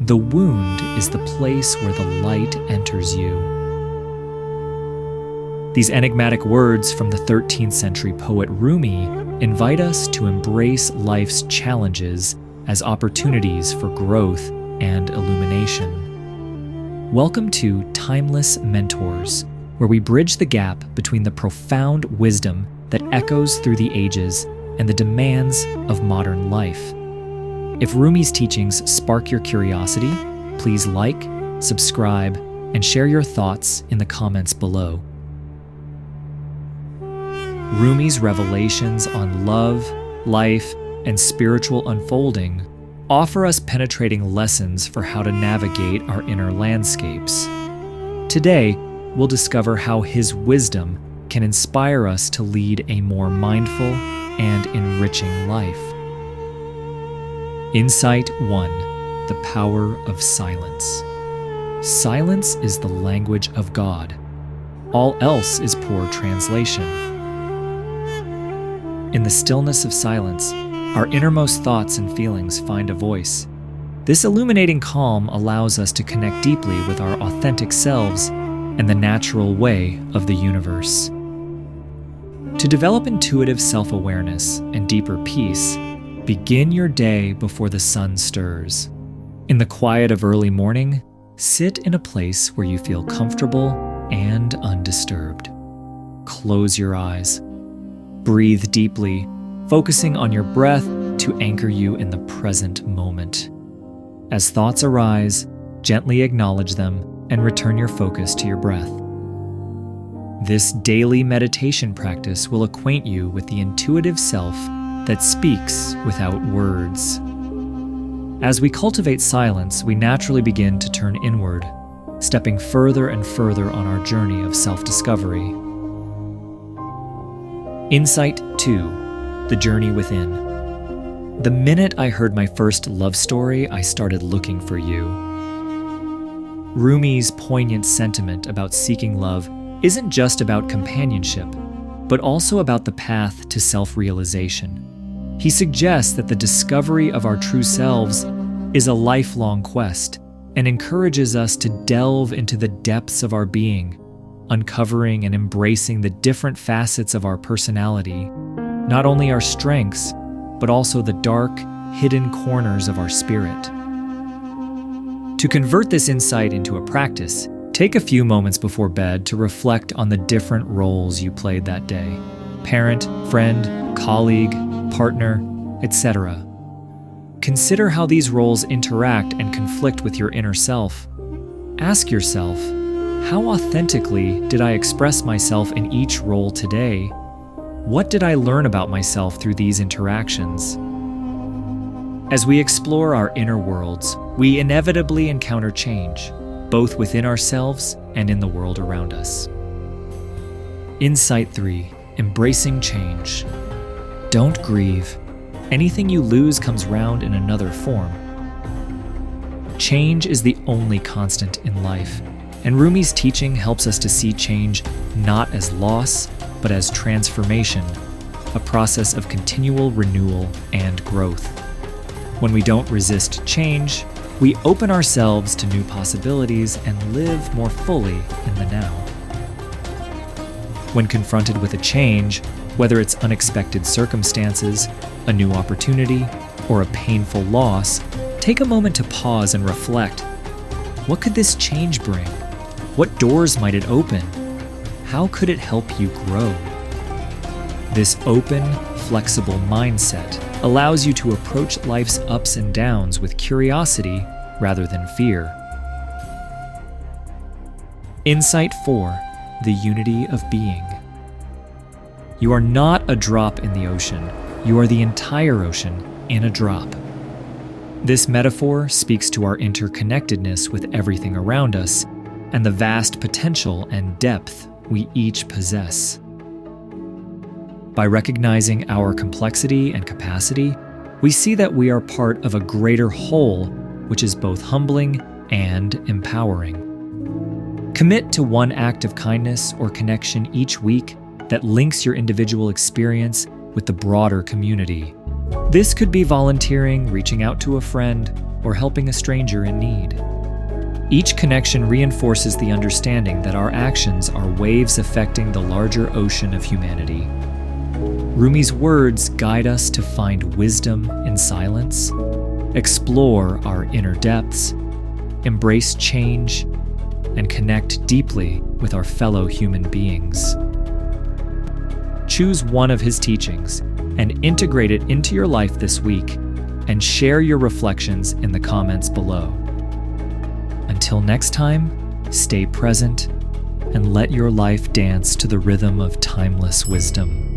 The wound is the place where the light enters you. These enigmatic words from the 13th century poet Rumi invite us to embrace life's challenges as opportunities for growth and illumination. Welcome to Timeless Mentors, where we bridge the gap between the profound wisdom that echoes through the ages and the demands of modern life. If Rumi's teachings spark your curiosity, please like, subscribe, and share your thoughts in the comments below. Rumi's revelations on love, life, and spiritual unfolding offer us penetrating lessons for how to navigate our inner landscapes. Today, we'll discover how his wisdom can inspire us to lead a more mindful and enriching life. Insight 1: The Power of Silence. Silence is the language of God. All else is poor translation. In the stillness of silence, our innermost thoughts and feelings find a voice. This illuminating calm allows us to connect deeply with our authentic selves and the natural way of the universe. To develop intuitive self-awareness and deeper peace, begin your day before the sun stirs. In the quiet of early morning, sit in a place where you feel comfortable and undisturbed. Close your eyes. Breathe deeply, focusing on your breath to anchor you in the present moment. As thoughts arise, gently acknowledge them and return your focus to your breath. This daily meditation practice will acquaint you with the intuitive self that speaks without words. As we cultivate silence, we naturally begin to turn inward, stepping further and further on our journey of self-discovery. Insight 2: The Journey Within. The minute I heard my first love story, I started looking for you. Rumi's poignant sentiment about seeking love isn't just about companionship, but also about the path to self-realization. He suggests that the discovery of our true selves is a lifelong quest and encourages us to delve into the depths of our being, uncovering and embracing the different facets of our personality, not only our strengths, but also the dark, hidden corners of our spirit. To convert this insight into a practice, take a few moments before bed to reflect on the different roles you played that day: parent, friend, colleague, partner, etc. Consider how these roles interact and conflict with your inner self. Ask yourself, how authentically did I express myself in each role today? What did I learn about myself through these interactions? As we explore our inner worlds, we inevitably encounter change, both within ourselves and in the world around us. Insight 3: Embracing change. Don't grieve. Anything you lose comes round in another form. Change is the only constant in life, and Rumi's teaching helps us to see change not as loss, but as transformation, a process of continual renewal and growth. When we don't resist change, we open ourselves to new possibilities and live more fully in the now. When confronted with a change, whether it's unexpected circumstances, a new opportunity, or a painful loss, take a moment to pause and reflect. What could this change bring? What doors might it open? How could it help you grow? This open, flexible mindset allows you to approach life's ups and downs with curiosity rather than fear. Insight 4: The Unity of Being. You are not a drop in the ocean. You are the entire ocean in a drop. This metaphor speaks to our interconnectedness with everything around us and the vast potential and depth we each possess. By recognizing our complexity and capacity, we see that we are part of a greater whole, which is both humbling and empowering. Commit to one act of kindness or connection each week that links your individual experience with the broader community. This could be volunteering, reaching out to a friend, or helping a stranger in need. Each connection reinforces the understanding that our actions are waves affecting the larger ocean of humanity. Rumi's words guide us to find wisdom in silence, explore our inner depths, embrace change, and connect deeply with our fellow human beings. Choose one of his teachings and integrate it into your life this week, and share your reflections in the comments below. Until next time, stay present and let your life dance to the rhythm of timeless wisdom.